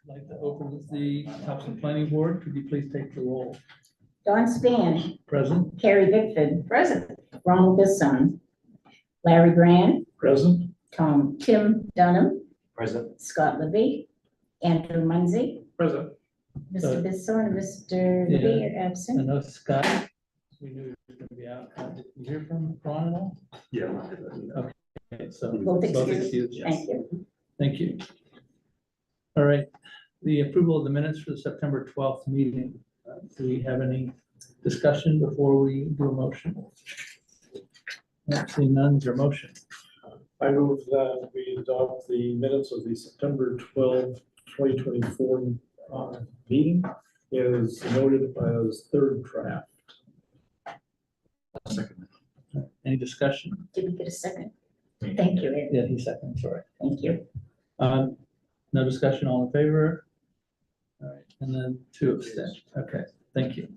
I'd like to open the Topsham Planning Board. Could you please take the roll? Don Span, Present. Carrie Bickford, present. Ronald Bisson, Larry Brand, Present. Tim Dunham, Present. Scott Libby, Andrew Munsey, Present. Mr. Bisson, and Mr. Yeah. Libby are I absent. know Scott, we knew he was going to be out. Did you hear from Ron at all? Yeah. Okay, so Both excused. excused. Thank you. Thank you. All right, the approval of the minutes for the September 12th meeting. Do we have any discussion before we do a motion? Not seeing none, is there a motion? I move that we adopt the minutes of the September 12, 2024 meeting is noted as third draft. Second. Any discussion? Did we get a second? Thank you, Ed. Yeah, he's second, sorry. Thank you. No discussion, all in favor? All right, and then 2 abstain. Okay, thank you.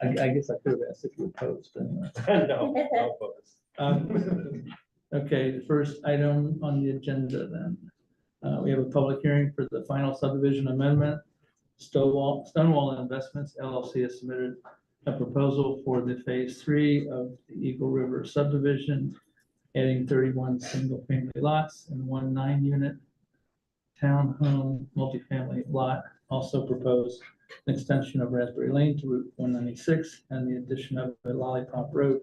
I guess I could have asked if you opposed, but anyway. No opposed. Okay, the first item on the agenda then. We have a public hearing for the final subdivision amendment. Stonewall Investments LLC has submitted a proposal for the phase 3 of the Eagle River subdivision, adding 31 single-family lots and 1 9-unit townhome multifamily lot. Also proposed an extension of Raspberry Lane to Route 196 and the addition of a Lollipop Road,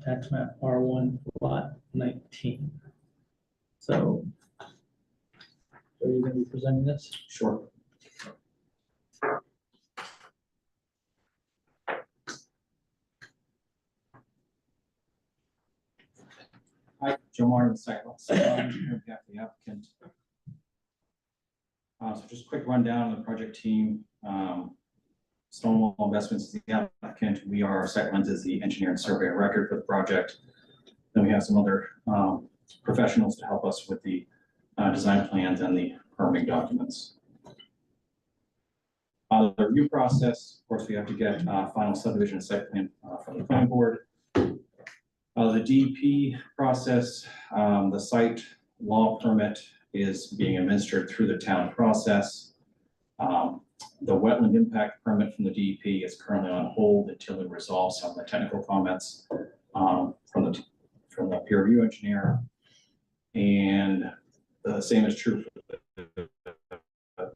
tax map R1 lot 19. So, are you going to be presenting this? Sure. Hi, Joe Martin, site engineer, the applicant. So just a quick rundown of the project team. Stonewall Investments is the applicant. We are SiteLens is the engineer and surveyor record for the project. Then we have some other professionals to help us with the design plans and the permitting documents. The review process, of course, we have to get final subdivision and site plan from the planning board. The DEP process, the site law permit is being administered through the town process. The wetland impact permit from the DEP is currently on hold until we resolve some of the technical comments from the peer review engineer. And the same is true for the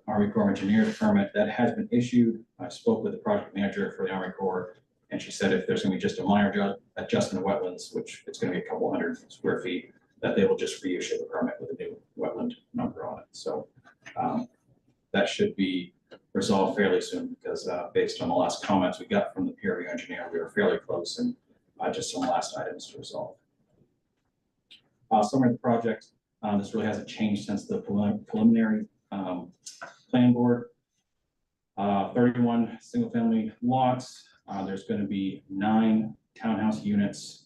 Army Corps of Engineers permit that has been issued. I spoke with the project manager for the Army Corps, and she said if there's going to be just a minor adjustment of wetlands, which it's going to be a couple hundred square feet, that they will just reissue the permit with a new wetland number on it. So that should be resolved fairly soon because based on the last comments we got from the peer review engineer, we were fairly close and just some last items to resolve. Summary of the project. This really hasn't changed since the preliminary plan board. 31 single-family lots. There's going to be 9 townhouse units.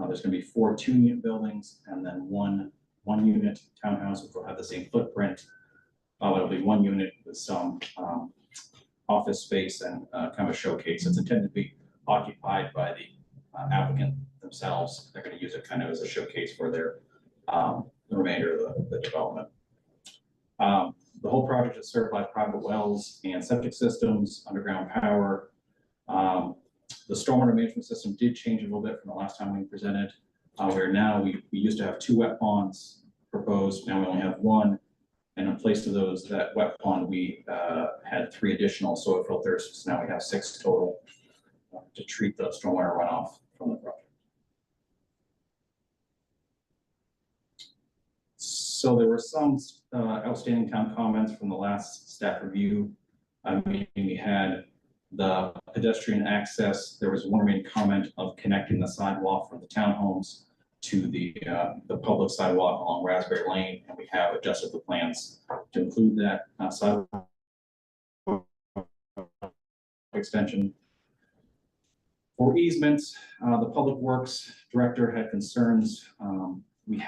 There's going to be 4 2-unit buildings and then one unit townhouse, which will have the same footprint. It'll be 1 unit with some office space and kind of a showcase. It's intended to be occupied by the applicant themselves. They're going to use it kind of as a showcase for their the remainder of the development. The whole project is served by private wells and septic systems, underground power. The stormwater management system did change a little bit from the last time we presented. Where now we used to have 2 wet ponds proposed. Now we only have 1. And in place of that wet pond, we had 3 additional soil filters. So now we have 6 total to treat the stormwater runoff from the project. So there were some outstanding town comments from the last staff review meeting we had. The pedestrian access, there was one remaining comment of connecting the sidewalk from the townhomes to the public sidewalk along Raspberry Lane, and we have adjusted the plans to include that sidewalk extension. For easements, the public works director had concerns. We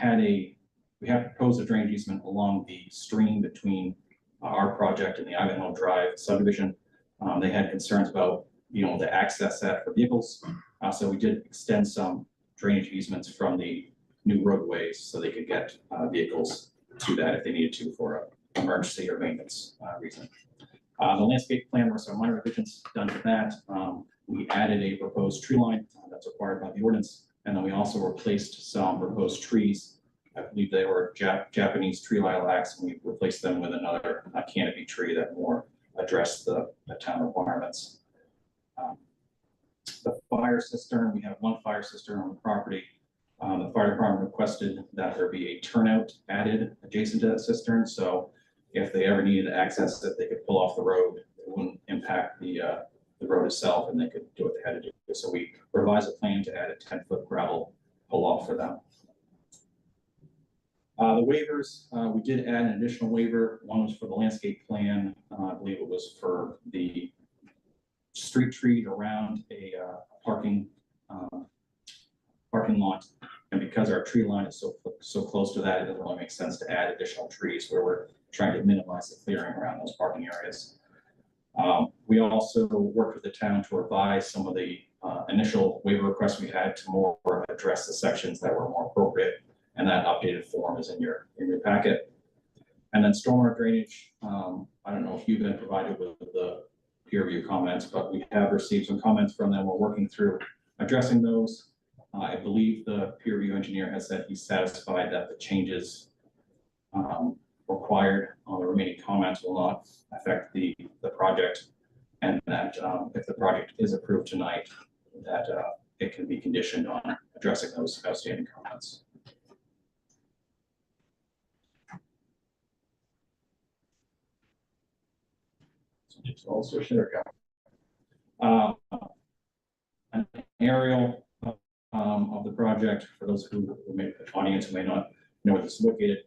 have proposed a drainage easement along the stream between our project and the Ivanhoe Drive subdivision. They had concerns about being able to access that for vehicles. So we did extend some drainage easements from the new roadways so they could get vehicles to that if they needed to for emergency or maintenance reason. The landscape plan, were some minor revisions done to that. We added a proposed tree line that's required by the ordinance, and then we also replaced some proposed trees. I believe they were Japanese tree lilacs, and we replaced them with another canopy tree that more addressed the town requirements. The fire cistern, we have one fire cistern on the property. The fire department requested that there be a turnout added adjacent to that cistern, so if they ever needed to access it, they could pull off the road. It wouldn't impact the road itself, and they could do what they had to do. So we revised a plan to add a 10-foot gravel pull off for them. The waivers, we did add an additional waiver. One was for the landscape plan. I believe it was for the street tree around a parking lot. And because our tree line is so close to that, it doesn't really make sense to add additional trees where we're trying to minimize the clearing around those parking areas. We also worked with the town to revise some of the initial waiver requests we had to more address the sections that were more appropriate, and that updated form is in your packet. And then stormwater drainage, I don't know if you've been provided with the peer review comments, but we have received some comments from them. We're working through addressing those. I believe the peer review engineer has said he's satisfied that the changes required on the remaining comments will not affect the project, and that if the project is approved tonight, that it can be conditioned on addressing those outstanding comments. So I'll switch there we go. An aerial of the project for those who may, the audience who may not know where this is located.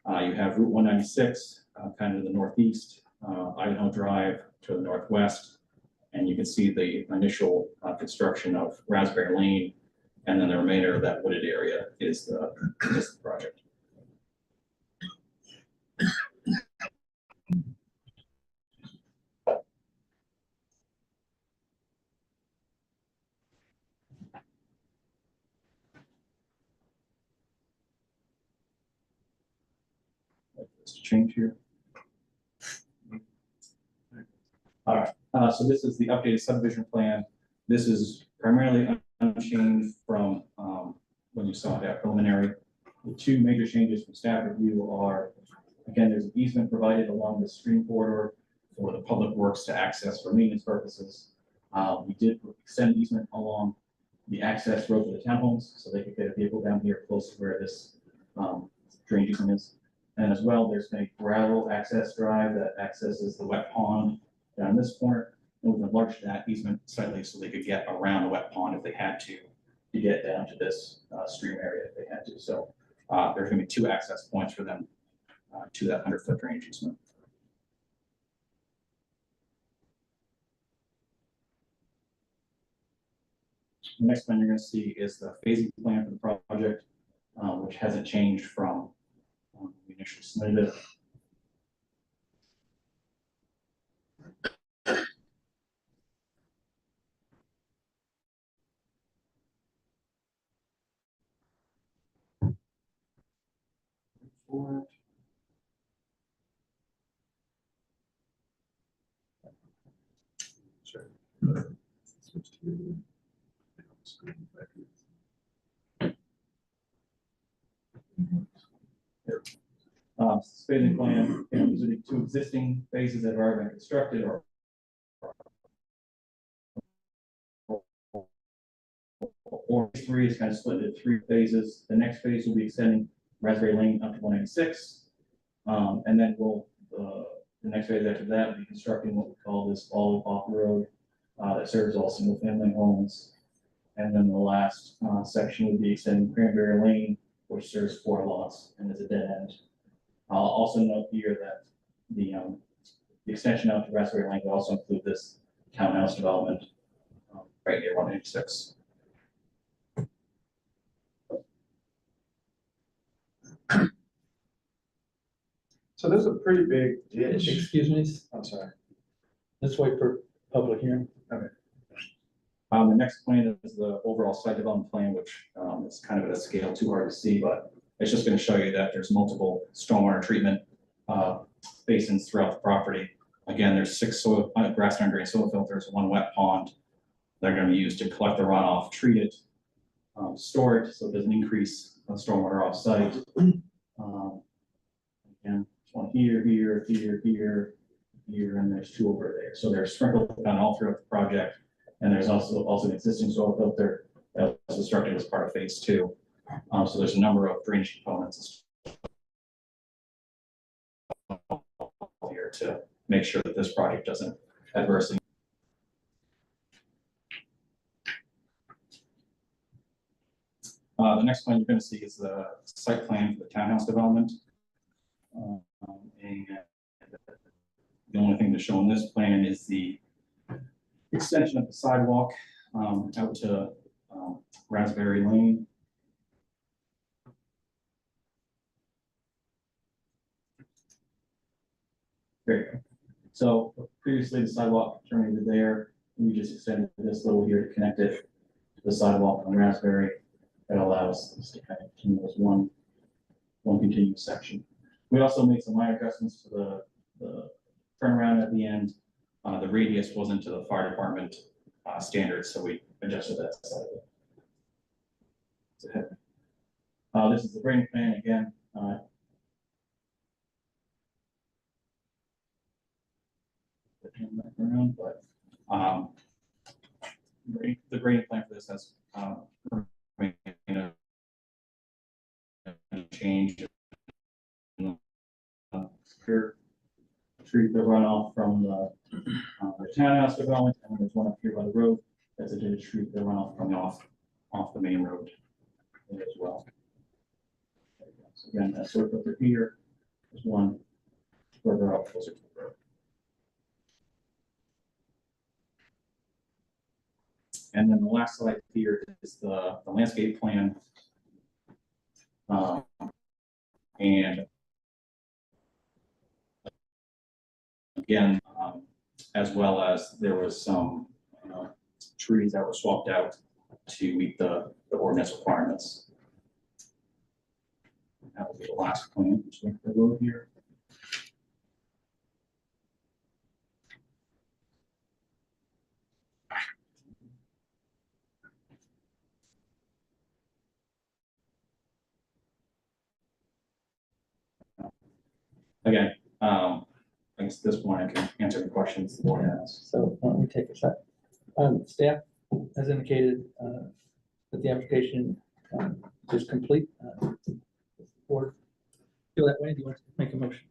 You have Route 196 kind of the northeast, Idaho Drive to the northwest, and you can see the initial construction of Raspberry Lane, and then the remainder of that wooded area is the project. To change here. All right, so this is the updated subdivision plan. This is primarily unchanged from when you saw that preliminary. The two major changes from staff review are, again, there's an easement provided along the stream corridor for the public works to access for maintenance purposes. We did extend easement along the access road to the townhomes, so they could get a vehicle down here close to where this drainage easement is. And as well, there's a gravel access drive that accesses the wet pond down this corner. And we've enlarged that easement slightly so they could get around the wet pond if they had to get down to this stream area if they had to. So there's going to be two access points for them to that 100-foot drainage easement. The next one you're going to see is the phasing plan for the project, which hasn't changed from we initially submitted it. Sure. Phasing plan, these are the two existing phases that have already been constructed or phase 3 is kind of split into 3 phases. The next phase will be extending Raspberry Lane up to 196. And then the next phase after that will be constructing what we call this all off road that serves all single family homes. And then the last section would be extending Cranberry Lane, which serves 4 lots and is a dead end. I'll also note here that the extension out to Raspberry Lane will also include this townhouse development right near 186. So there's a pretty big ditch. Excuse me, I'm sorry. let's wait for public hearing. Okay. The next plan is the overall site development plan, which is kind of at a scale too hard to see, but it's just going to show you that there's multiple stormwater treatment basins throughout the property. Again, there's 6 soil, grass and drain soil filters, 1 wet pond. They're gonna be used to collect the runoff, treat it, store it, so it doesn't increase stormwater off-site. Again, one here, and there's 2 over there. So they're sprinkled down all throughout the project. And there's also an existing soil filter that was constructed as part of phase 2. So there's a number of drainage components here to make sure that this project doesn't adversely. The next plan you're going to see is the site plan for the townhouse development. And the only thing to show on this plan is the extension of the sidewalk out to Raspberry Lane. There you go. So previously the sidewalk terminated there. We just extended this little here to connect it to the sidewalk on Raspberry. That allows us to kind of continue as one continuous section. We also made some minor adjustments to the turnaround at the end. The radius wasn't to the fire department standards, so we adjusted that side of it. This is the grading plan again. The grading plan for this has change. Here, treat the runoff from the townhouse development, and then there's one up here by the road. That's a to treat the runoff coming off the main road as well. So again, that sort of over here. There's one further up closer to the road. And then the last slide here is the landscape plan. And again, as well as there was some trees that were swapped out to meet the ordinance requirements. That will be the last plan, which is the road here. Again, I guess at this point I can answer the questions the board has. So why don't we take a sec? Staff has indicated that the application is complete. Board feel that way? Do you want to make a motion?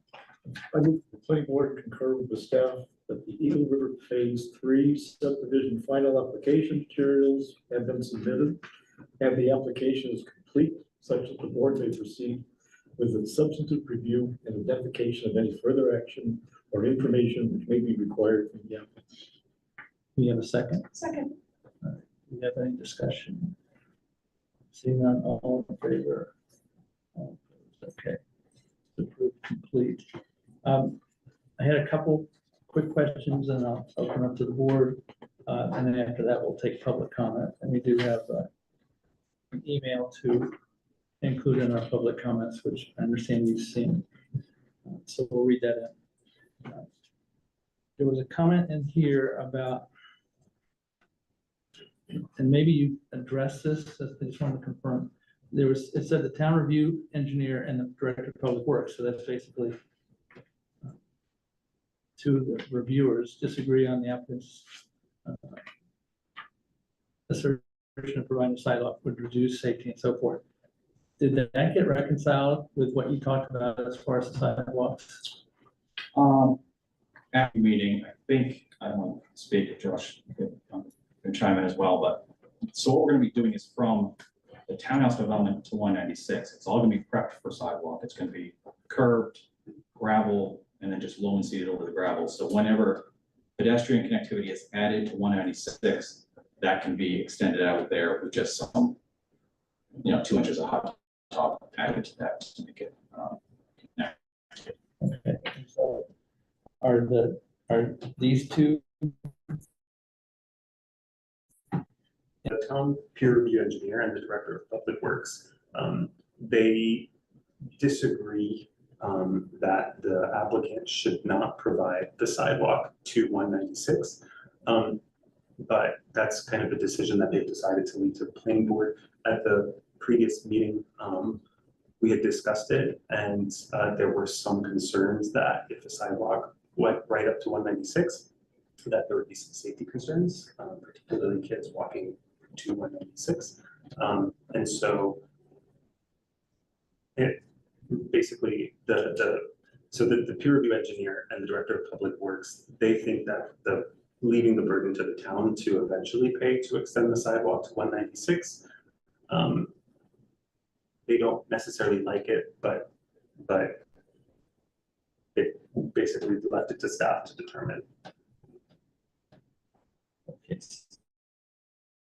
I move the planning board concur with the staff that the Eagle River Phase 3 subdivision final application materials have been submitted, and the application is complete, such that the board may proceed with a substantive review and identification of any further action or information which may be required from the applicant. We have a second. Second. Do we have any discussion? Seeing none, all in favor? Okay. Approved, complete. I had a couple quick questions and I'll open up to the board. And then after that, we'll take public comment. And we do have an email to include in our public comments, which I understand you've seen. So we'll read that in. There was a comment in here about, and maybe you addressed this, I just wanted to confirm. It said the town review engineer and the director of public works. So that's basically two of the reviewers disagree on the applicant's assertion of providing a sidewalk would reduce safety and so forth. Did that get reconciled with what you talked about as far as the sidewalks? At the meeting, I think, I don't want to speak if Josh can chime in as well, but so what we're going to be doing is from the townhouse development to 196. It's all going to be prepped for sidewalk. It's going to be curved, gravel, and then just loam seeded over the gravel. So whenever pedestrian connectivity is added to 196, that can be extended out there with just some, 2 inches of hot top added to that to make it connected. Okay. So are these two? The town peer review engineer and the director of public works, they disagree that the the applicant should not provide the sidewalk to 196. But that's kind of a decision that they've decided to leave to the planning board. At the previous meeting, we had discussed it, and there were some concerns that if the sidewalk went right up to 196, that there would be some safety concerns, particularly kids walking to 196. And so it basically the peer review engineer and the director of public works, they think that leaving the burden to the town to eventually pay to extend the sidewalk to 196. They don't necessarily like it, but it basically left it to staff to determine. Okay.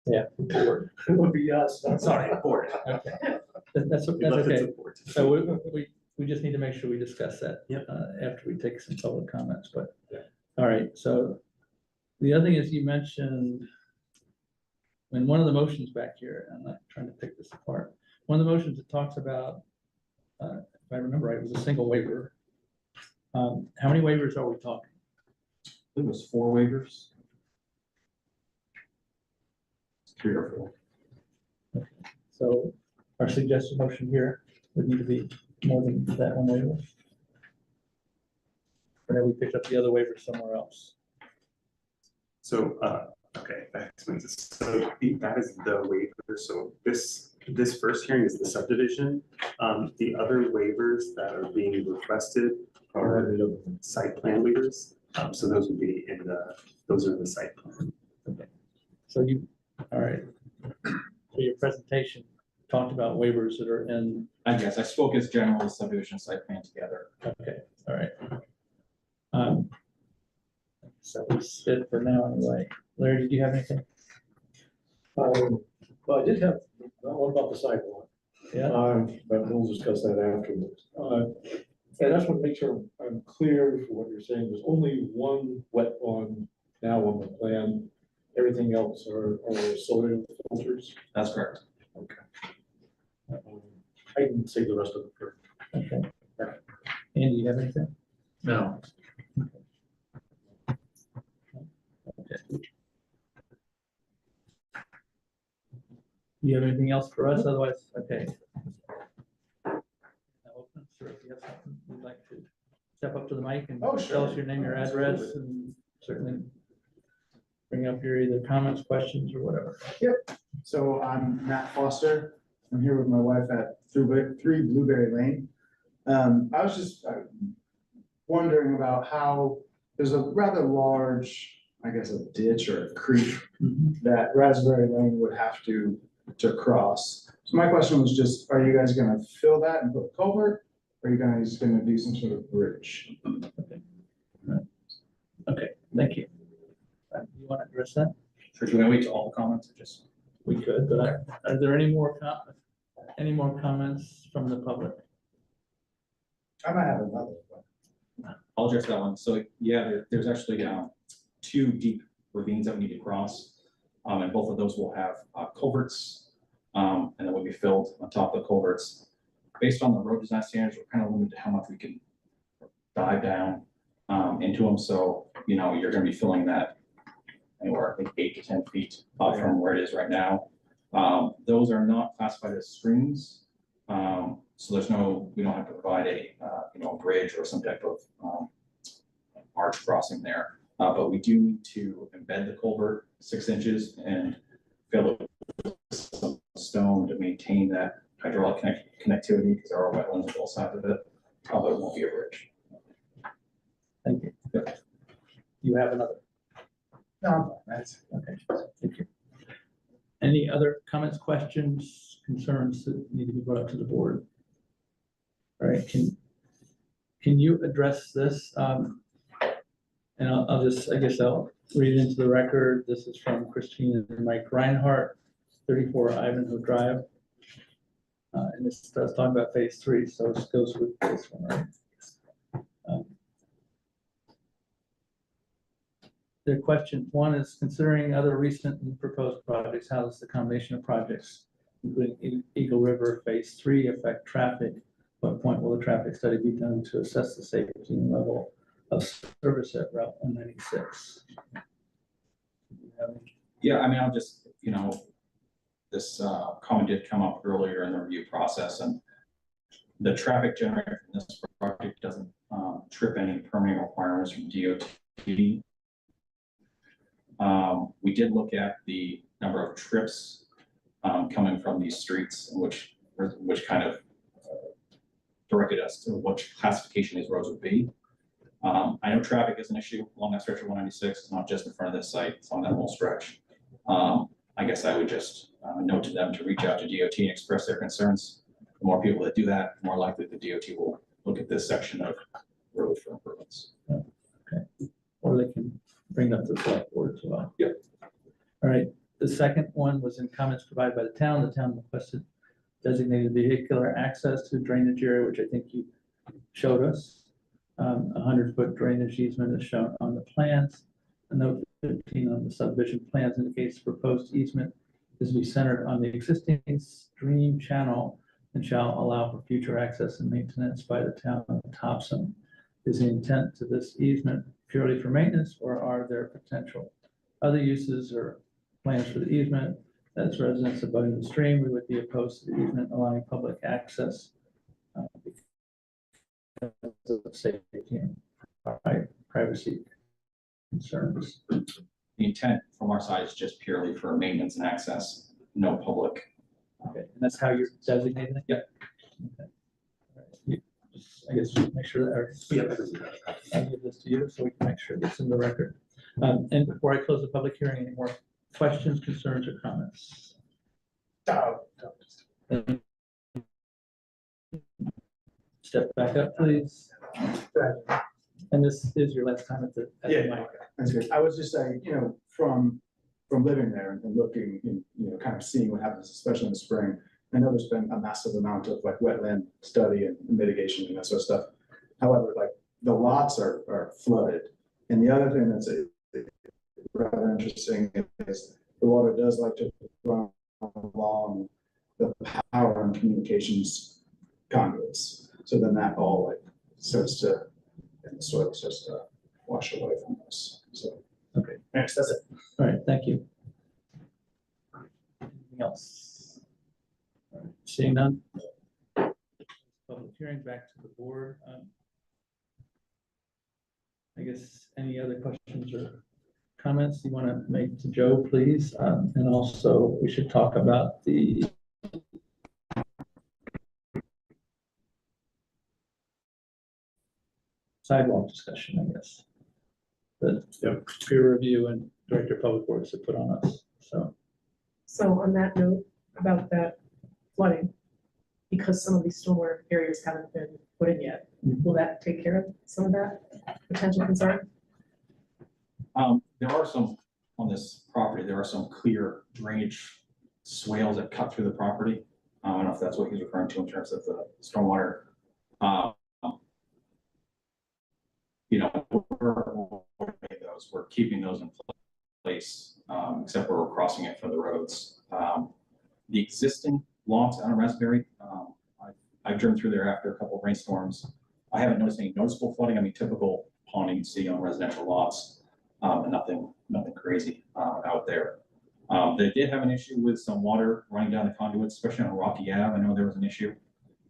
Yeah, board. It would be us. Sorry, board. Okay. That's We left it okay. to the board. So we just need to make sure we discuss that. Yep. After we take some public comments, but. Yeah. All right, so the other thing is you mentioned in one of the motions back here, I'm not trying to pick this apart. One of the motions that talks about, if I remember right, it was a single waiver. How many waivers are we talking? I think it was 4 waivers. 3 or 4. So our suggested motion here would need to be more than that one waiver. Or have we picked up the other waiver somewhere else? So, okay, that explains it. So that is the waiver. So this first hearing is the subdivision. The other waivers that are being requested are site plan waivers. So those would be those are the site plan. Okay. So all right. So your presentation talked about waivers that are in, I guess I spoke as general subdivision site plan together. okay, all right. So that's it for now anyway. Larry, did you have anything? Well, I did have one about the sidewalk. Yeah. But we'll discuss that afterwards. And I just want to make sure I'm clear for what you're saying. There's only one wet pond now on the plan. Everything else are soil filters. That's correct. Okay. I can say the rest of it first. Okay. Andy, you have anything? No. Okay. You have anything else for us? Otherwise, okay. Now, sure, if you have something you'd like to step up to the mic and Oh, sure. tell us your name, your address, and certainly bring up your either comments, questions, or whatever. So I'm Matt Foster. I'm here with my wife at 3 Blueberry Lane. I was just wondering about how there's a rather large, I guess, a ditch or a creek that Raspberry Lane would have to cross. So my question was just, are you guys gonna fill that and put a culvert? Or are you guys gonna do some sort of bridge? Okay, thank you. You want to address that? Sure, do you want to wait till all the comments or just? We could, but are there any more comments from the public? I might have another one. I'll address that one. So yeah, there's actually 2 deep ravines that we need to cross. And both of those will have culverts, and then will be filled on top of the culverts. Based on the road design standards, we're kind of limited to how much we can dive down into them. So, you know, you're going to be filling that anywhere, I think 8 to 10 feet up from where it is right now. Those are not classified as streams. So we don't have to provide a bridge or some type of arch crossing there. But we do need to embed the culvert 6 inches and fill it with some stone to maintain that hydraulic connectivity, because there are wetlands on both sides of it, but it won't be a bridge. Thank you. You have another? No, that's Okay, thank you. Any other comments, questions, concerns that need to be brought up to the board? All right, can you address this? And I'll just, I guess I'll read it into the record. This is from Christine and Mike Reinhardt, 34 Ivanhoe Drive. And this does talk about phase 3, so this goes with this one, right? Their question, one is, considering other recent and proposed projects, how does the combination of projects, including Eagle River phase 3, affect traffic, what point will a traffic study be done to assess the safety and level of service at Route 196? Yeah, I mean, I'll just, this comment did come up earlier in the review process, and the traffic generated from this project doesn't trip any permitting requirements from DOT. We did look at the number of trips coming from these streets, which kind of directed us to which classification these roads would be. I know traffic is an issue along that stretch of 196. It's not just in front of this site, it's on that whole stretch. I guess I would just note to them to reach out to DOT and express their concerns. The more people that do that, the more likely the DOT will look at this section of road for improvements. Okay, or they can bring it up to the select board as well. Yep. All right, the second one was in comments provided by the town. The town requested designated vehicular access to drainage area, which I think you showed us. 100-foot drainage easement is shown on the plans. A note 15 on the subdivision plans indicates the proposed easement is to be centered on the existing stream channel and shall allow for future access and maintenance by the town of Topsham. Is the intent to this easement purely for maintenance, or are there potential other uses or plans for the easement? As residents abutting the stream, we would be opposed to the easement allowing public access because of safety and privacy concerns. The intent from our side is just purely for maintenance and access, no public. Okay, and that's how you're designating it? Yep. Okay. All right. I guess make sure that I'll give this to you so we can make sure it's in the record. And before I close the public hearing, any more questions, concerns, or comments? Step back up, please. And this is your last time at the mic. That's good. I was just saying, from living there and looking, and, kind of seeing what happens, especially in the spring. I know there's been a massive amount of like wetland study and mitigation and that sort of stuff. However, like the lots are flooded. And the other thing that's rather interesting is the water does like to run along the power and communications conduits. So then that all like starts to, and the soil starts to wash away from us. So, Okay, next, that's it. all right, thank you. Anything else? All right, seeing none. Public hearing, back to the board. I guess any other questions or comments you want to make to Joe, please? And also we should talk about the sidewalk discussion, I guess. The peer review and director of public works have put on us, so. So on that note, about that flooding, because some of these stormwater areas haven't been put in yet, will that take care of some of that potential concern? There are some, on this property, there are some clear drainage swales that cut through the property. I don't know if that's what he's referring to in terms of the stormwater. We're keeping those in place, except where we're crossing it for the roads. The existing lots on Raspberry, I've driven through there after a couple of rainstorms. I haven't noticed any noticeable flooding. I mean, typical ponding you see on residential lots, and nothing crazy out there. They did have an issue with some water running down the conduits, especially on Rocky Ave. I know there was an issue,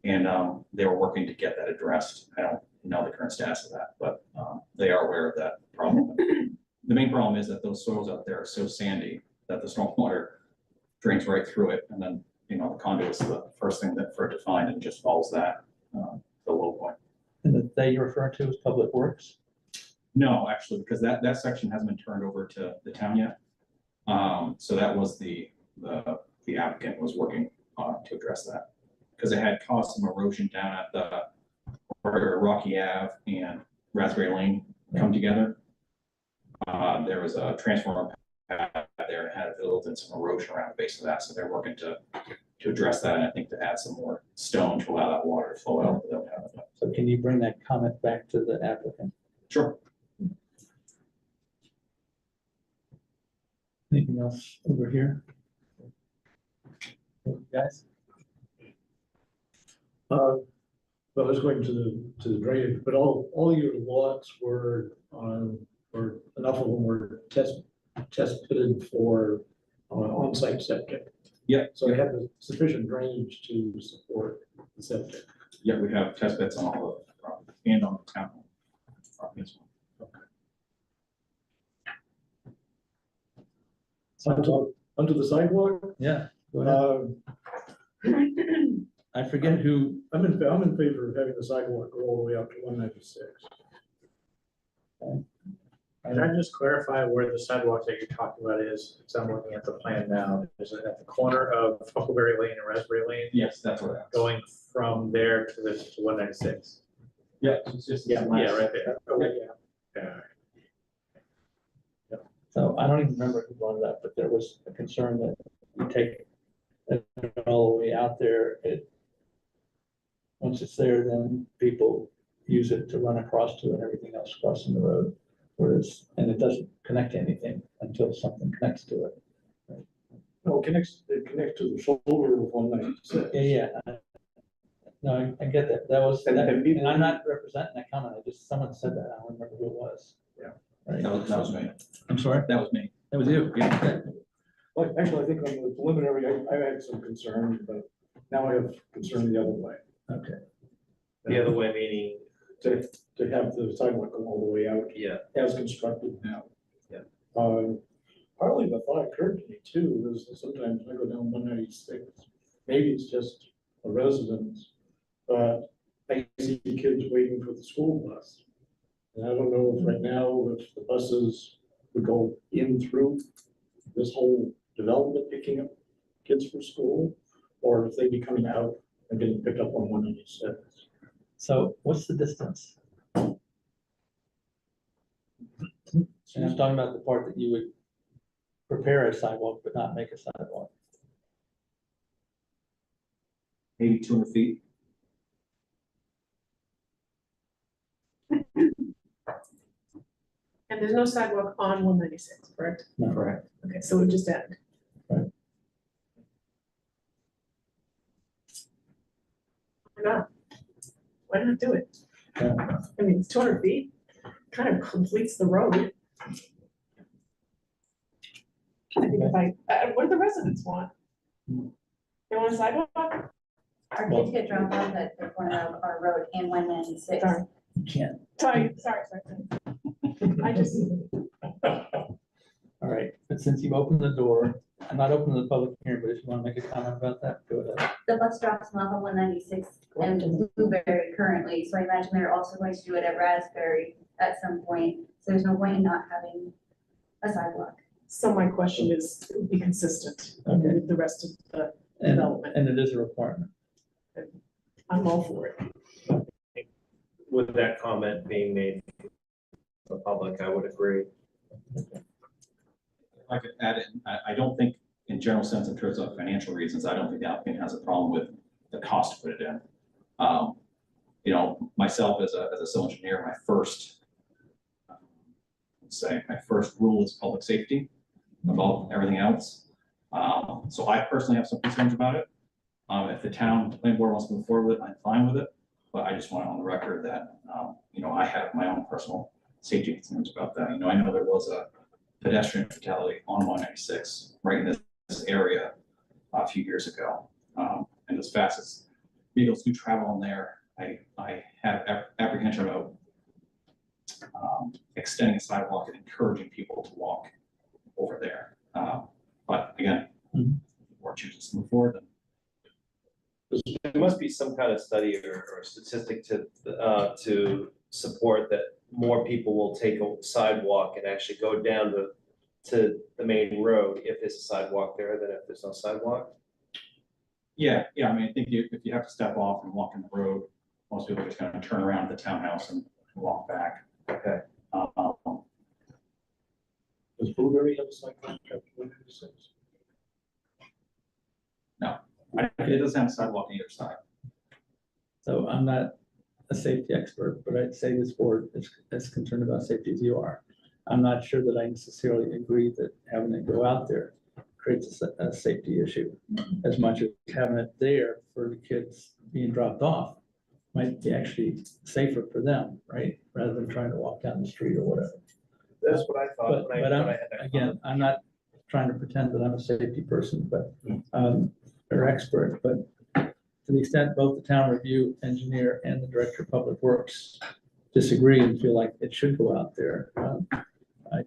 and they were working to get that addressed. I don't know the current status of that, but they are aware of that problem. The main problem is that those soils out there are so sandy that the stormwater drains right through it, and then the conduit's the first thing that for it to find, and just follows that the low point. And that they refer to as public works? No, actually, because that section hasn't been turned over to the town yet. So that was the applicant was working to address that, because it had caused some erosion down at the where Rocky Ave and Raspberry Lane come together. There was a transformer pad there and had built in some erosion around the base of that, so they're working to address that, and I think to add some more stone to allow that water to flow out. So can you bring that comment back to the applicant? Sure. Anything else over here? Guys? Well, I was going to the drainage, but all your lots were on, or enough of them were test pitted for on-site septic. Yeah. So they have sufficient drainage to support the septic. Yeah, we have test beds on all of the property and on the town property as well. Onto the sidewalk, Yeah, go ahead. I forget who, I'm in favor of having the sidewalk go all the way up to 196. Can I just clarify where the sidewalk that you're talking about is? Because I'm looking at the plan now. Is it at the corner of Huckleberry Lane and Raspberry Lane? Yes, that's what it is. Going from there to this to 196? Yeah, it's just. Yeah, right there. Okay. Yeah. so I don't even remember who brought it up, but there was a concern that you take it all the way out there, once it's there, then people use it to run across to and everything else crossing the road. Whereas, and it doesn't connect to anything until something connects to it. No, it connects to the shoulder of 196. Yeah. No, I get that. That was, And and I'm not representing that comment. Someone said that. I don't remember who it was. Yeah. Right. That was me. I'm sorry? That was me. That was you. Yeah. Okay. Like, actually, I think on the preliminary, I had some concern, but now I have concern the other way. Okay. The other way meaning, To have the sidewalk go all the way out yeah, as constructed now. Yeah. Partly the thought occurred to me too, is that sometimes I go down 196, maybe it's just a residence, but I see kids waiting for the school bus. And I don't know if right now, if the buses would go in through this whole development picking up kids from school, or if they'd be coming out and getting picked up on 196. So what's the distance? And I'm talking about the part that you would prepare a sidewalk, but not make a sidewalk. Maybe 200 feet. And there's no sidewalk on 196, correct? No. Correct. Okay, so it would just end. Right. Why not? Why not do it? Yeah. I mean, it's 200 feet, kind of completes the road. I think if what do the residents want? They want a sidewalk? Our kids get dropped off at the corner of our road and 196. Sorry, You can't. sorry. I just, All right, but since you've opened the door, I'm not opening the public hearing, but if you want to make a comment about that, go ahead. The bus drops them off at 196 and Blueberry currently, so I imagine they're also going to do it at Raspberry at some point. So there's no point in not having a sidewalk. so my question is, it would be consistent Okay. with the rest of the And, development. and it is a requirement. I'm all for it. with that comment being made to the public, I would agree. If I could add in, I don't think in general sense, in terms of financial reasons, I don't think the applicant has a problem with the cost to put it in. You know, myself as a civil engineer, my first, let's say, my first rule is public safety above everything else. So I personally have some concerns about it. If the town planning board wants to move forward with it, I'm fine with it. But I just want it on the record that, you know, I have my own personal safety concerns about that. You know, I know there was a pedestrian fatality on 196 right in this area a few years ago. And as fast as vehicles do travel in there, I have apprehension about extending a sidewalk and encouraging people to walk over there. But again, if the board chooses to move forward, then There must be some kind of study or statistic to support that more people will take a sidewalk and actually go down to the main road if there's a sidewalk there than if there's no sidewalk. yeah, I mean, I think if you have to step off and walk in the road, most people are just gonna turn around at the townhouse and walk back. Okay. Does Blueberry have a sidewalk at 196? It doesn't have a sidewalk on either side. So I'm not a safety expert, but I'd say this board is as concerned about safety as you are. I'm not sure that I necessarily agree that having it go out there creates a safety issue as much as having it there for the kids being dropped off might be actually safer for them, right? Rather than trying to walk down the street or whatever. That's what I thought. But again, I'm not trying to pretend that I'm a safety person, but, or expert, but to the extent both the town review engineer and the director of public works disagree and feel like it should go out there, I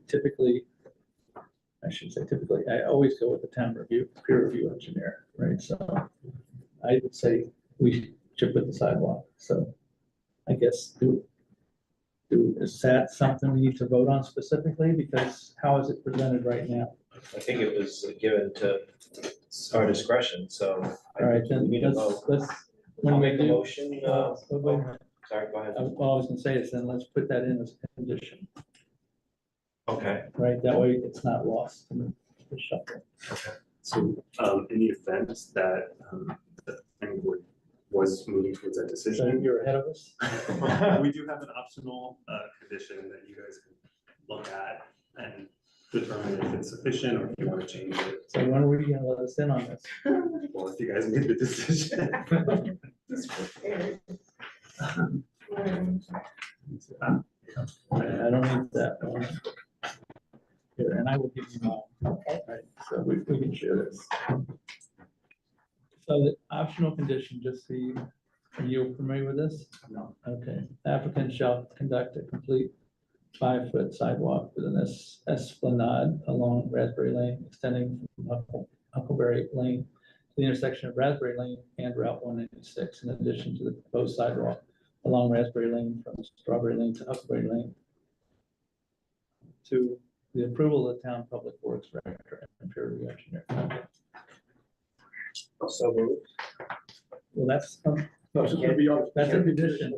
shouldn't say typically, I always go with the town review, peer review engineer, right? So I would say we should put the sidewalk, so I guess is that something we need to vote on specifically? Because how is it presented right now? I think it was given to our discretion, so. I All right, think we then need to vote. let's. when I'll we make a do- motion, wait a minute. sorry, go ahead. All I was gonna say is then let's put that in as a condition, Okay, right? That way it's not lost in the shuffle. So, in the event that, the planning board was moving towards that So decision, you're ahead of us. we do have an optional, condition that you guys can look at and determine if it's sufficient or if you want to change it, So when are we gonna let us in on this? or if you guys made the decision. I don't need that one. Here, and I will give you mine. Okay. Right, so we can share this. So the optional condition, just so you, are you familiar with this? No. Okay, applicant shall conduct a complete 5-foot sidewalk with an esplanade along Raspberry Lane, extending from Huckleberry Lane to the intersection of Raspberry Lane and Route 196, in addition to the proposed sidewalk along Raspberry Lane from Strawberry Lane to Huckleberry Lane. To the approval of the town public works director and peer review engineer. Okay. so moved. Well, that's, No, it's gonna be on. that's a condition.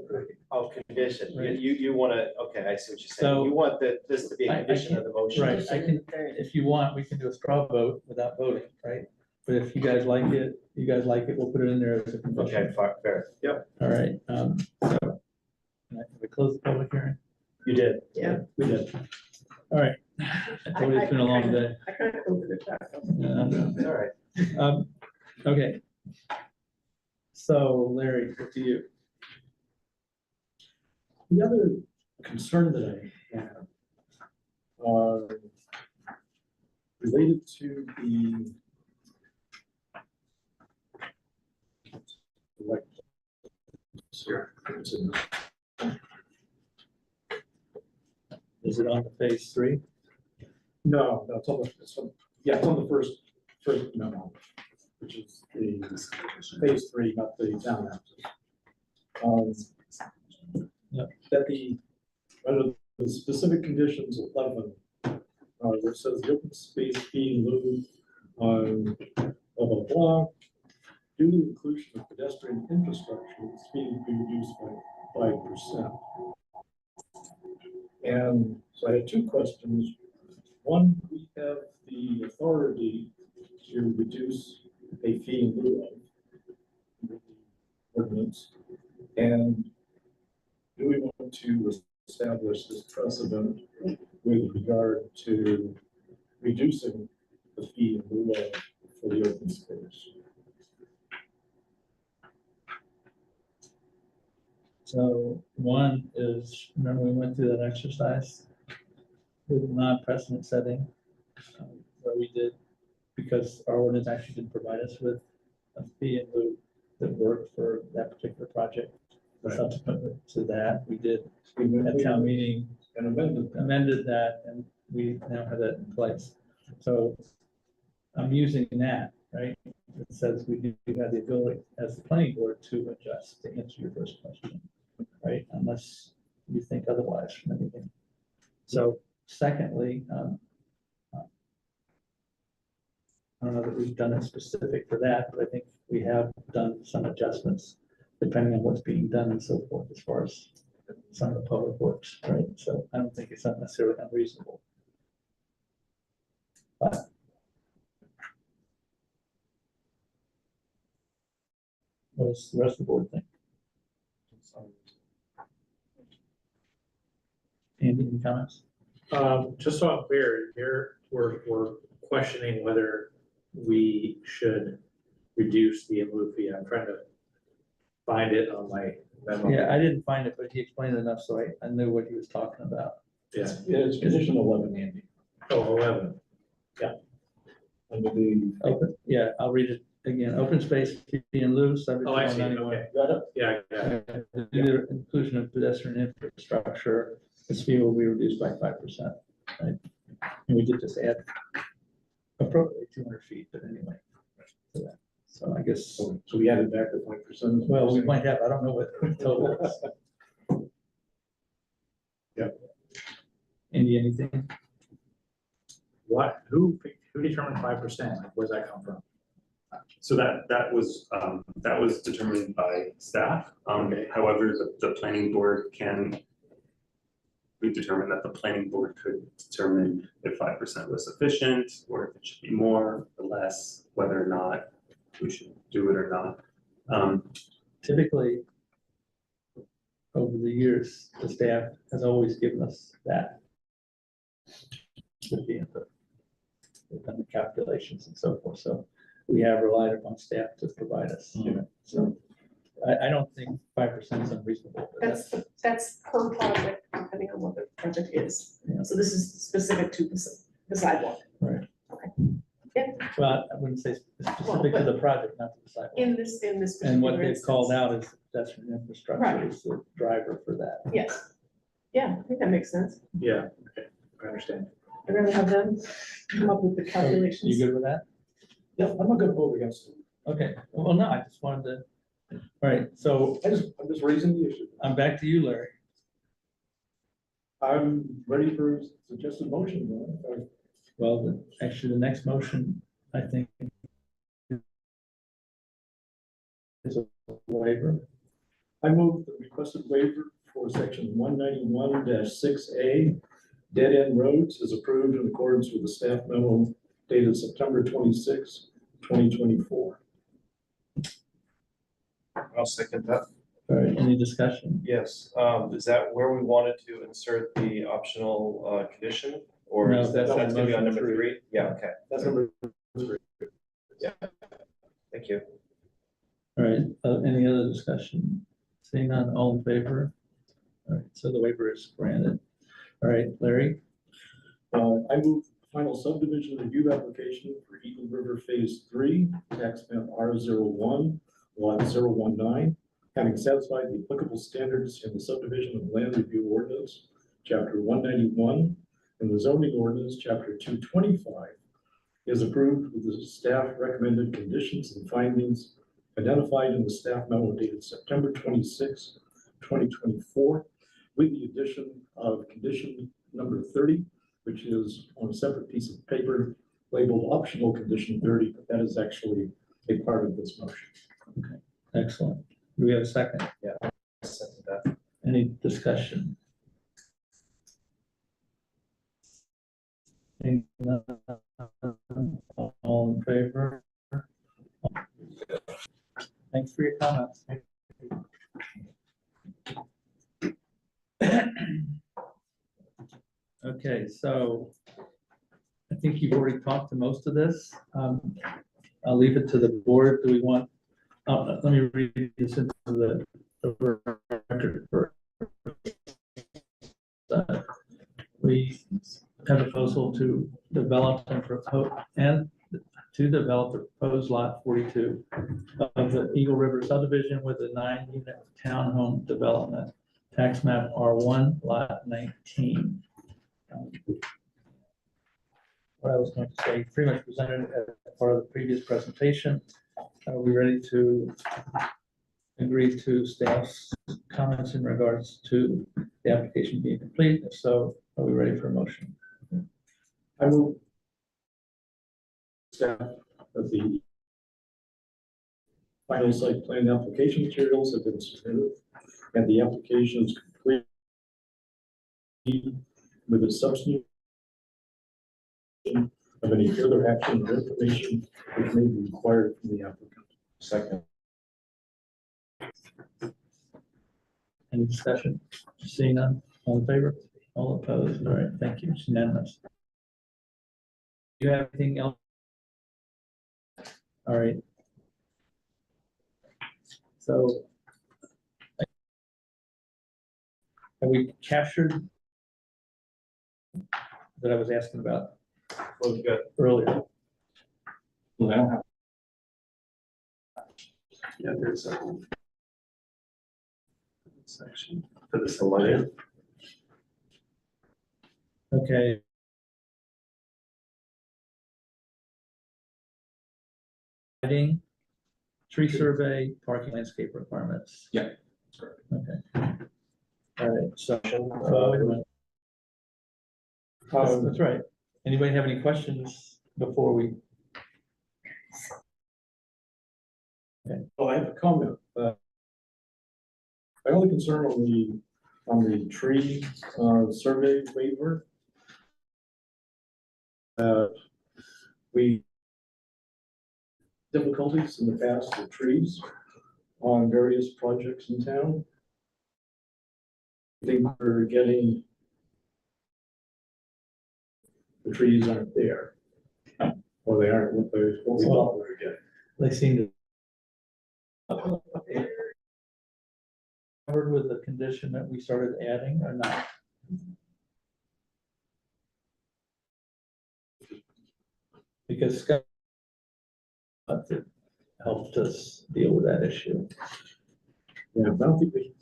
Oh, condition, Right. you wanna, okay, I see what you're So- saying, you want this to be a I condition of the motion. Right, I can, if you want, we can do a straw vote without voting, right? But if you guys like it, we'll put it in there as a condition. Okay, fair, yep, All right, so, can we close the public hearing? you did. Yeah. We did. All right, I told you it's been a long day. I kind of opened it back up. Yeah, All right. Okay. So Larry, what do you? The other concern that I have are related to the like, here, it's in- Is it on the phase 3? No, it's on it's on the first memo, which is the phase 3, not the townhouses. Yep. That under the specific conditions 11, where it says the open space fee in lieu on blah, blah, blah, due to the inclusion of pedestrian infrastructure, the speed will be reduced by 5%. And so I had two questions. One, we have the authority to reduce a fee in lieu of ordinance. And do we want to establish this precedent with regard to reducing the fee in lieu of for the open space? So one is, remember we went through that exercise with non-precedent setting, where we did, because our ordinance actually didn't provide us with a fee in lieu that worked for that particular project. Right. Subsequent to that, we did We at town meeting, and amended. amended that, and we now have that in place. So I'm using that, right? It says we do have the ability as the planning board to adjust, to answer your first question, right? Unless you think otherwise from anything. So secondly, I don't know that we've done it specific for that, but I think we have done some adjustments depending on what's being done and so forth, as far as some of the public works, right? So I don't think it's not necessarily unreasonable. But what does the rest of the board think? Andy, any comments? Just so I'm clear, we're questioning whether we should reduce the in lieu fee. I'm trying to find it on my memo. Yeah, I didn't find it, but he explained enough, so I knew what he was talking about. Yeah, Yeah, it's condition 11, Andy. oh, 11. Under the, Open, yeah, I'll read it again. Open space fee in lieu, subject to Oh, I see, 191. okay, got it? yeah, yeah, The inclusion of pedestrian infrastructure, this fee will be reduced by 5%. Right? And we did just add appropriately 200 feet, but anyway. to that. So I guess, So we added back the 5%. well, we might have, I don't know what the total is. Yep. Andy, anything? what, who determined 5%, like, where's that come from? So that was determined by staff. However, the planning board we determined that the planning board could determine if 5% was sufficient, or if it should be more or less, whether or not we should do it or not. Typically, over the years, the staff has always given us that. With the input. They've done the calculations and so forth, so we have relied upon staff to provide us, so. I don't think 5% is unreasonable. But That's per project, depending on what the project is. Yeah. So this is specific to the sidewalk. Right. Okay. Yeah, Well, I wouldn't say specific to the project, not to the sidewalk. in this And what particular they've instance. called out is pedestrian infrastructure Right. is the driver for that. Yes. Yeah, I think that makes sense. Yeah, okay, I understand. I'd rather have them come up with the You calculations. good with that? Yeah, I'm not gonna vote against it. Okay, well, no, I just wanted to, all right, so I'm just raising the issue. I'm back to you, Larry. I'm ready for suggested motion. Well, actually, the next motion, I think, is a waiver. I move the requested waiver for section 191-6A, dead end roads, is approved in accordance with the staff memo dated September 26, 2024. I'll second that. All right, any discussion? Yes, is that where we wanted to insert the optional condition? Or No, is that, that's that's gonna be on motion number three. 3? Yeah, okay, That's number thank you. All right, any other discussion? Seeing none, all in favor? All right, so the waiver is granted. All right, Larry, I move final subdivision review application for Eagle River Phase 3, tax map R01, lot 019, having satisfied the applicable standards in the subdivision of land review ordinance, chapter 191, and the zoning ordinance, chapter 225, is approved with the staff recommended conditions and findings identified in the staff memo dated September 26, 2024, with the addition of condition number 30, which is on a separate piece of paper labeled optional condition 30, but that is actually a part of this motion. excellent. Do we have a second? I'll second that. Any discussion? Seeing none, all in favor? Thanks for your comments. Okay, so I think you've already talked to most of this. I'll leave it to the board. Do we want, let me read this into the record first. We have a proposal to develop and propose the proposed lot 42 of the Eagle River subdivision with a 9-unit townhome development, tax map R1, lot 19. What I was going to say, pretty much presented as part of the previous presentation. Are we ready to agree to staff's comments in regards to the application being complete? If so, are we ready for a motion? I move staff that the final site plan application materials have been submitted and the application is complete with a substantive of any further action or information which may be required from the applicant. Second. Any discussion? Seeing none, all in favor? All opposed? All right, thank you. It's unanimous. Do you have anything else? All right. So Have we captured that I was asking about Well, we got earlier? Well, I don't have, Yeah, there's a section for the selection. Okay. Lighting, tree survey, parking landscape requirements. yeah. That's correct. Okay. All right, so, wait a minute. That's right. Anybody have any questions before we? Oh, I have a comment. My only concern on the tree, survey waiver. We difficulties in the past with trees on various projects in town. I think we're getting the trees aren't there. Or they aren't what we thought we were getting. They seem to. Covered with the condition that we started adding or not? Because Scott helped us deal with that issue. Yeah, but I don't think we.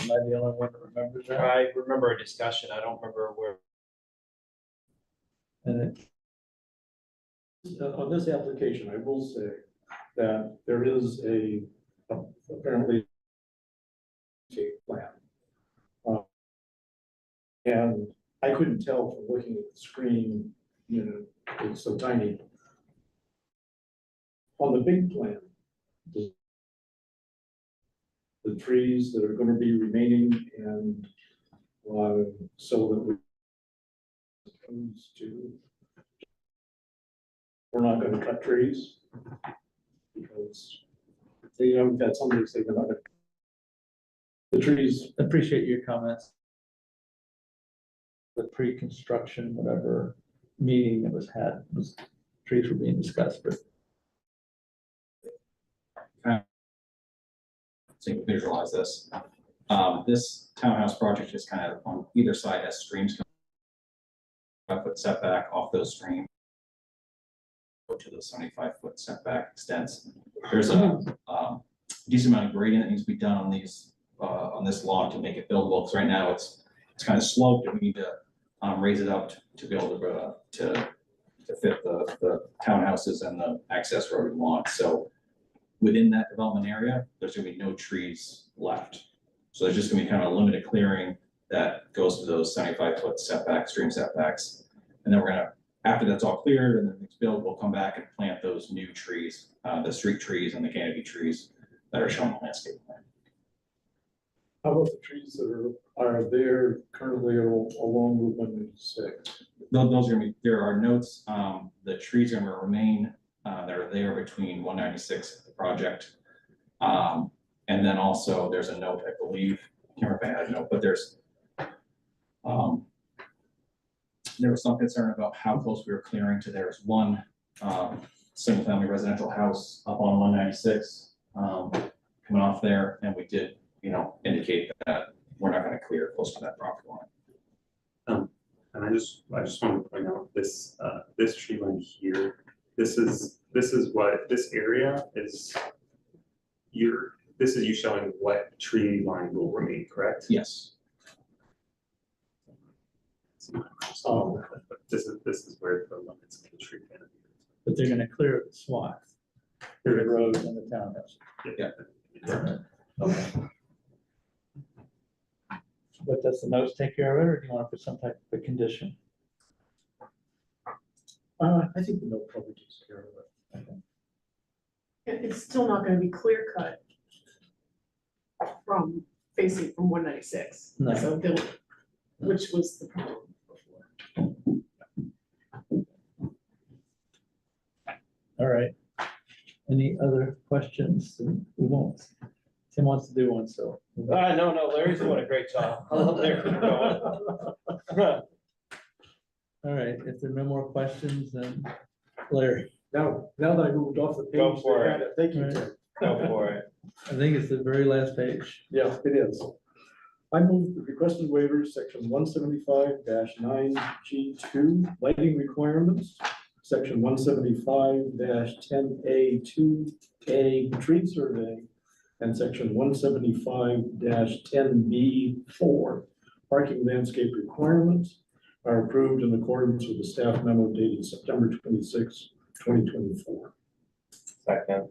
Am I the only one that remembers that? I remember a discussion, I don't remember where. And On this application, I will say that there is apparently a plan. And I couldn't tell from looking at the screen, you know, it's so tiny. On the big plan, the trees that are gonna be remaining and so that we opposed to we're not gonna cut trees because they haven't got somebody say they're not gonna. The trees, appreciate your comments. The pre-construction, whatever meeting that was had, was trees were being discussed, but So you can visualize this. This townhouse project is kind of on either side has streams. 5-foot setback off those streams. Go to the 75-foot setback extents. There's a decent amount of gradient that needs to be done on these on this lot to make it buildable. Because right now it's kind of sloped, and we need to raise it up to be able to fit the townhouses and the access road we want. So within that development area, there's gonna be no trees left. So there's just gonna be kind of a limited clearing that goes to those 75-foot setback, stream setbacks. And then we're gonna, after that's all cleared and the next build, we'll come back and plant those new trees, the street trees and the canopy trees that are shown on the landscape plan. how about the trees that are there currently along Route 196? Those are gonna be, there are notes, the trees are gonna remain, that are there between 196 and the project. And then also there's a note, I believe, I can't remember if I had a note, but there's, there was some concern about how close we were clearing to there's one, single family residential house up on 196, coming off there, and we did, you know, indicate that we're not gonna clear close to that property line. And I just want to point out this, this tree line here, this is what, this area is this is you showing what tree line will remain, correct? Yes. This is where the limits of the tree canopy is. but they're gonna clear the swath. Clear the road and the townhouse. Yeah. Okay. But does the notes take care of it, or do you want to put some type of a condition? I think the note probably takes care of it. It's still not gonna be clear cut from facing from 196. No. So which was the problem before. All right. Any other questions? We won't. Tim wants to do one, so. No, Larry's doing a great job. I'll let Larry keep going. All right, if there are no more questions, then Larry. Now that I moved off the page. Go for they had Thank you, Right. Tim. Go for it. I think it's the very last page. Yeah, it is. I move the requested waivers, section 175-9G2, lighting requirements, section 175-10A2A, tree survey, and section 175-10B4, parking landscape requirements are approved in accordance with the staff memo dated September 26, 2024. Second.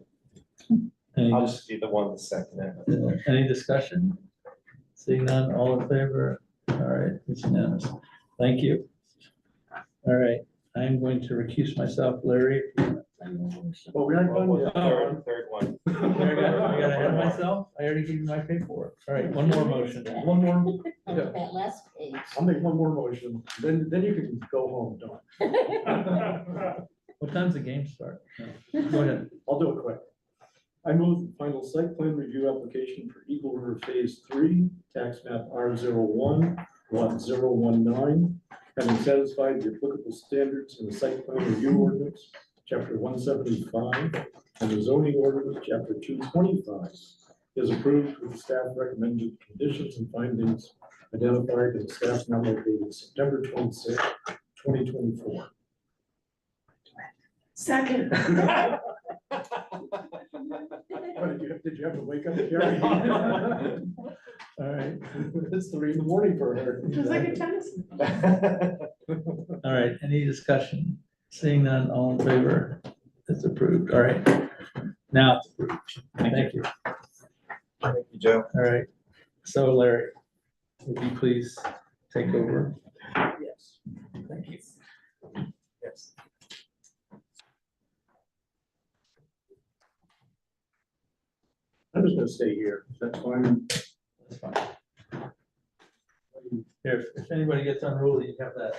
Any, I'll just be the one to second it. any discussion? Seeing none, all in favor? All right, it's unanimous. Thank you. All right, I'm going to recuse myself, Larry. Well, we aren't Well, done what's yet. the third one? I got ahead of myself. I already gave you my paperwork. All right, one more motion. One more, Look yeah, at that last page. I'll make one more motion, then you can go home, Don. What time's the game start? No. Go ahead. I'll do it quick. I move the final site plan review application for Eagle River Phase 3, tax map R01, lot 019, having satisfied the applicable standards in the site plan review ordinance, chapter 175, and the zoning ordinance, chapter 225, is approved with the staff recommended conditions and findings identified in the staff memo dated September 26, 2024. Second. What, did you have to wake up, Jerry? All right, It's 3 in the morning for her. It was like a tennis. all right, any discussion? Seeing none, all in favor? It's approved. All right. Now it's approved. Thank you. Thank you, Joe. All right. So Larry, would you please take over? Yes. Thank you. Yes. I'm just gonna stay here. That's fine. That's fine. Here, if anybody gets unruly, you have that.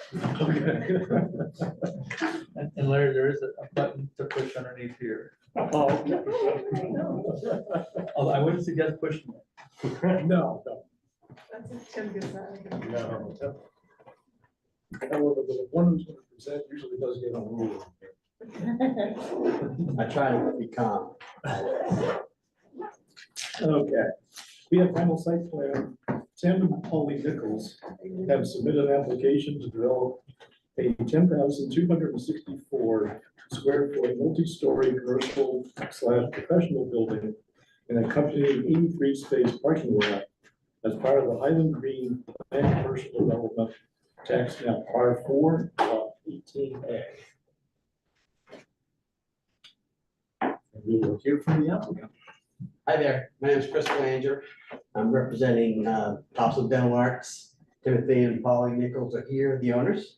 And Larry, there is a button to push underneath here. Oh, okay. Although I wouldn't suggest pushing it. No, That's what Tim gets out of it. no. However, the one who's gonna present usually does get unruly. I try to be calm. Okay, we have final site plan. Tim and Holly Nichols have submitted an application to develop a 10,264 square foot multi-story commercial / professional building and accompanying 83 space parking lot as part of the Highland Green Planned Commercial Development Tax Map R4, lot 18A. And we will hear from the applicant. Hi there, my name is Chris Belanger. I'm representing Topsham Dental Arts. Timothy and Polly Nichols are here, the owners.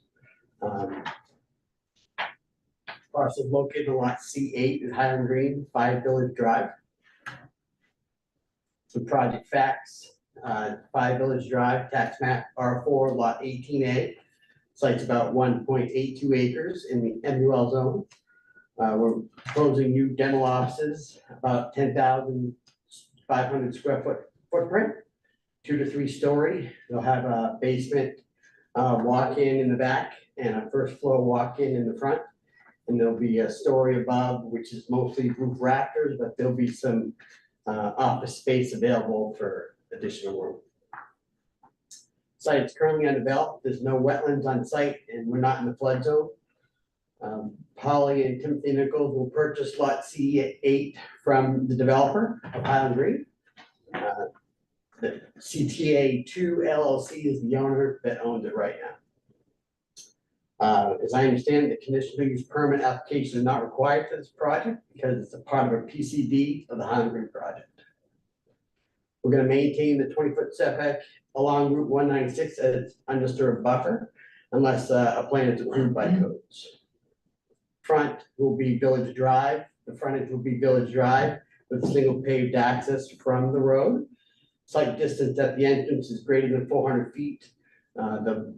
Parcel located on lot C8 in Highland Green, 5 Village Drive. Some project facts, 5 Village Drive, tax map R4, lot 18A. Site's about 1.82 acres in the MUL zone. We're proposing new dental offices, about 10,500 square foot footprint, 2 to 3 story. They'll have a basement walk-in in the back and a first floor walk-in in the front. And there'll be a story above, which is mostly roof rafters, but there'll be some office space available for additional room. Site is currently undeveloped. There's no wetlands on site and we're not in the flood zone. Polly and Timothy Nichols will purchase lot C8 from the developer of Highland Green. The CTA2 LLC is the owner that owns it right now. As I understand, the conditional use permit application is not required for this project because it's a part of a PCD of the Highland Green project. We're gonna maintain the 20-foot setback along Route 196 as undisturbed buffer unless a plan is approved by codes. Front will be Village Drive, the frontage will be Village Drive with single paved access from the road. Site distance at the entrance is greater than 400 feet. The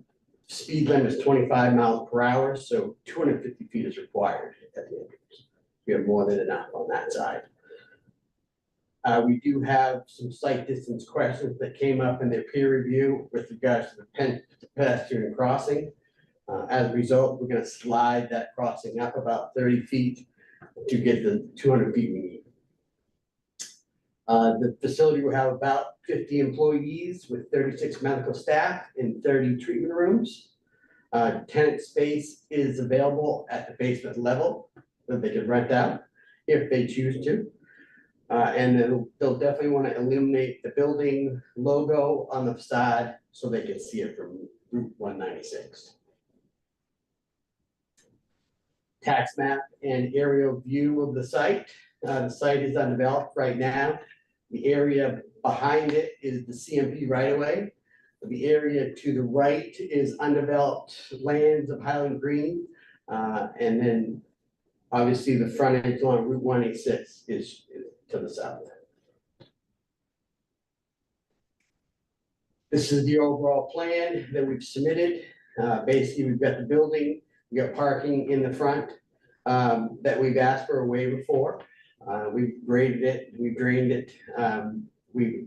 speed limit is 25 miles per hour, so 250 feet is required at the entrance. We have more than enough on that side. We do have some site distance questions that came up in their peer review with regards to the pedestrian crossing. As a result, we're gonna slide that crossing up about 30 feet to get the 200 feet we need. The facility will have about 50 employees with 36 medical staff and 30 treatment rooms. Tenant space is available at the basement level that they can rent out if they choose to. And they'll definitely want to illuminate the building logo on the facade so they can see it from Route 196. Tax map and aerial view of the site. The site is undeveloped right now. The area behind it is the CMP right of way. The area to the right is undeveloped lands of Highland Green. And then obviously the frontage on Route 186 is to the south. This is the overall plan that we've submitted. Basically, we've got the building, we got parking in the front that we've asked for a waiver for. We've graded it, we've drained it. We've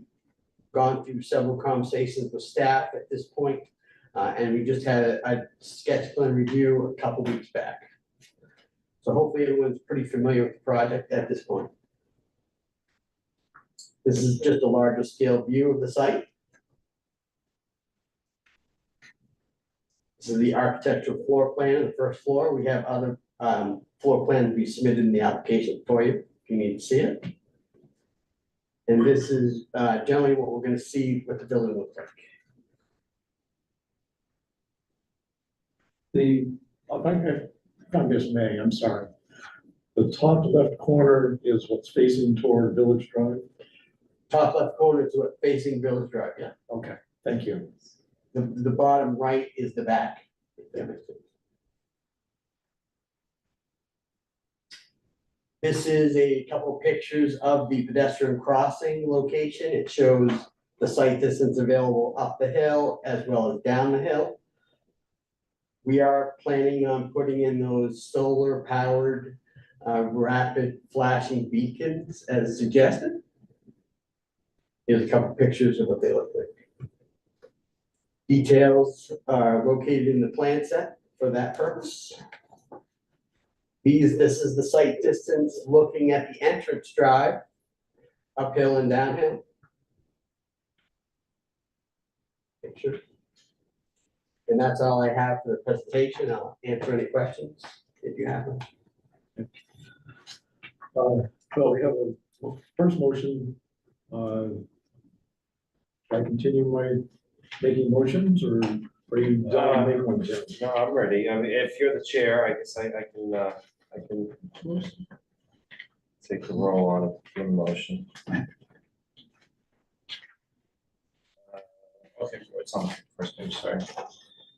gone through several conversations with staff at this point, and we just had a sketch plan review a couple weeks back. So hopefully everyone's pretty familiar with the project at this point. This is just a larger scale view of the site. This is the architectural floor plan of the first floor. We have other floor plans we submitted in the application for you, if you need to see it. And this is generally what we're gonna see what the building looks like. If I miss May, I'm sorry. The top left corner is what's facing toward Village Drive. Top left corner is what facing Village Drive, yeah. Okay, thank you. The bottom right is the back. If that makes sense. This is a couple pictures of the pedestrian crossing location. It shows the site distance available up the hill as well as down the hill. We are planning on putting in those solar powered rapid flashing beacons as suggested. Here's a couple pictures of what they look like. Details are located in the plan set for that purpose. This is the site distance looking at the entrance drive, uphill and downhill. Picture. And that's all I have for the presentation. I'll answer any questions if you have them. Well, we have a first motion. Should I continue my making motions or are you done to make one, Jim? No, I'm ready. I mean, if you're the chair, I guess I can take the role on the motion. Okay, it's on the first page, sorry.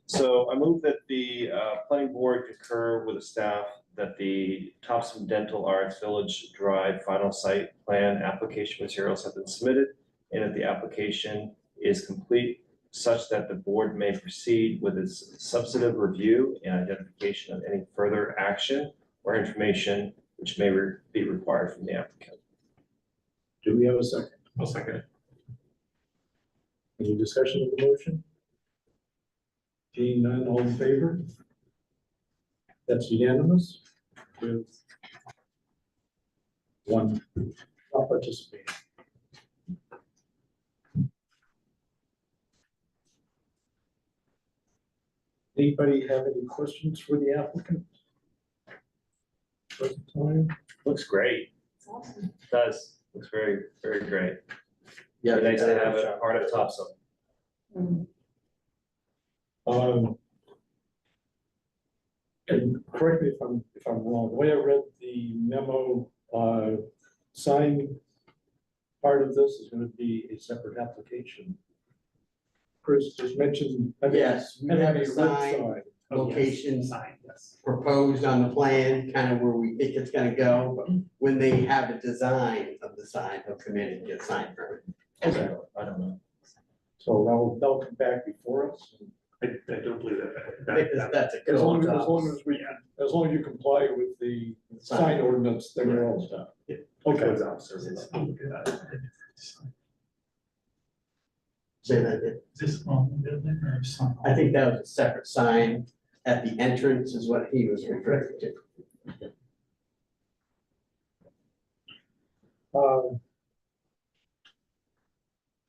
So I move that the planning board concur with the staff that the Topsham Dental Arts Village Drive final site plan application materials have been submitted and that the application is complete such that the board may proceed with its substantive review and identification of any further action or information which may be required from the applicant. Do we have a second? I'll second it. Any discussion of the motion? Seeing none, all in favor? That's unanimous with one not participating. Anybody have any questions for the applicant? Present time? Looks great. Does, looks very, very great. Yeah, Nice to have it part of Topsham. And correct me if I'm wrong, the way I read the memo, sign part of this is gonna be a separate application. Chris just mentioned. Yes, we have a red sign sign. location Sign, yes. proposed on the plan, kind of where we think it's gonna go, but when they have a design of the sign, they'll come in and get signed for it. Okay, I don't know. so that'll come back before us. I don't believe that. I think that's a As long good as long as you comply with the sign ordinance, then we're all set. Okay. Codes officers, it's- Say that, This on the building or something? I think that was a separate sign at the entrance is what he was referring to.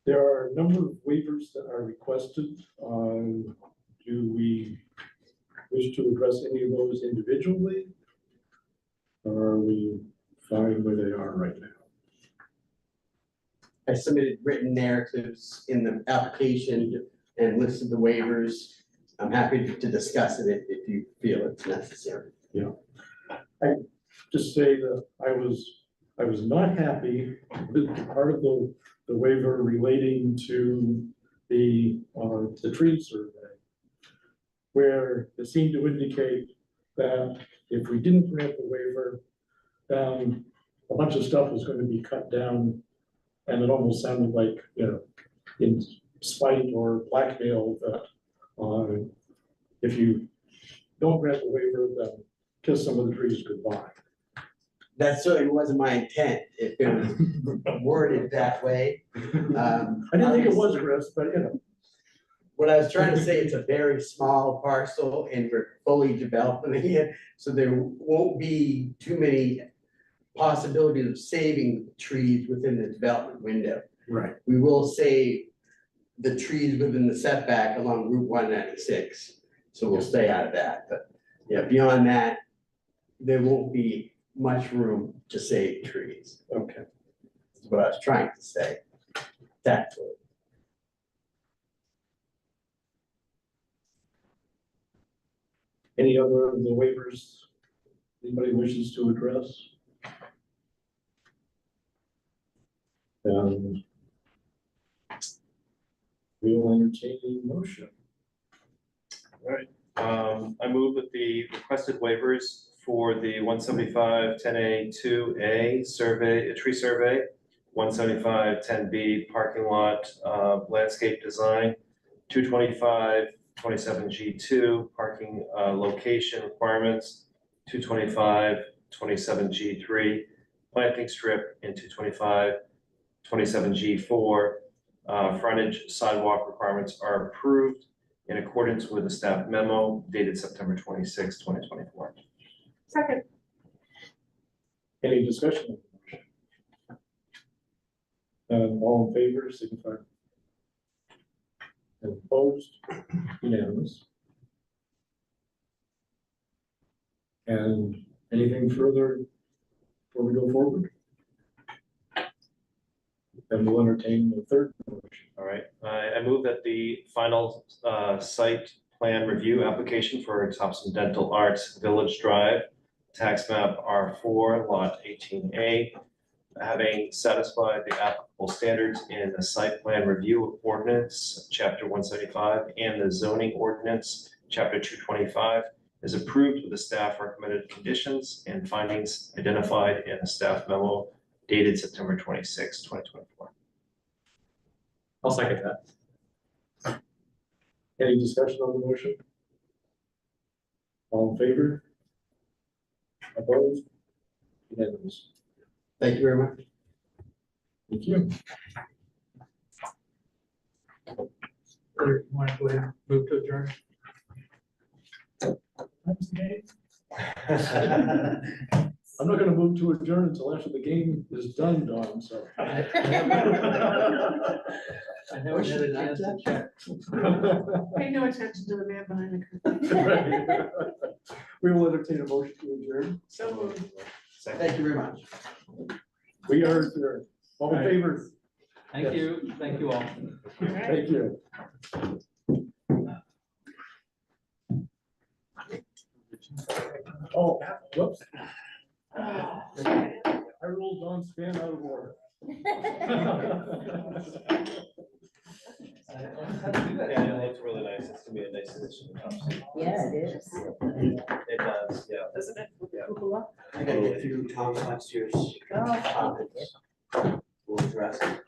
There are a number of waivers that are requested. Do we wish to address any of those individually? Or are we fine where they are right now? I submitted written narratives in the application and listed the waivers. I'm happy to discuss it if you feel it's necessary. Just say that I was not happy with part of the waiver relating to the tree survey, where it seemed to indicate that if we didn't grant the waiver, then a bunch of stuff was going to be cut down, and it almost sounded like, in spite or blackmail that if you don't grant the waiver, then kiss some of the trees goodbye. That certainly wasn't my intent, if it was worded that way. I didn't think it was, Chris, but What I was trying to say, it's a very small parcel and we're fully developing it, so there won't be too many possibilities of saving trees within the development window. right. We will save the trees within the setback along Route 196, so we'll stay out of that, but yeah, beyond that, there won't be much room to save trees. Okay. That's what I was trying to say. Tactfully. Any other of the waivers anybody wishes to address? We will entertain a motion. I move that the requested waivers for the 175-10A-2A survey, a tree survey, 175-10B parking lot, landscape design, 225-27G2 parking, location requirements, 225-27G3 planting strip, and 225-27G4 frontage sidewalk requirements are approved in accordance with the staff memo dated September 26, 2024. Second. Any discussion? All in favor, signify. And opposed, unanimous. And anything further before we go forward? Then we'll entertain the third motion. All right, I move that the final site plan review application for Topsham Dental Arts Village Drive, tax map R4, lot 18A, having satisfied the applicable standards in the site plan review ordinance, chapter 175, and the zoning ordinance, chapter 225, is approved with the staff recommended conditions and findings identified in the staff memo dated September 26, 2024. I'll second that. Any discussion on the motion? All in favor? Opposed? Unanimous. Thank you very much. Thank you. Or you want to go ahead and move to adjourn? I'm not gonna move to adjourn until after the game is done, Dawn, so. I never had a chance to check. Pay no attention to the man behind the curtain. We will entertain a motion to adjourn. So moved. Thank you very much. We are adjourned. All in favor? Thank you all. All right. Thank you. Oh, whoops. I rolled Dawn's fan out of order. Yeah, it looks really nice. It's gonna be a nice addition to Topsham. Yeah, it is. It does, yeah. Doesn't it? Yeah. I gotta get through Tom's last year's comments. We'll address it.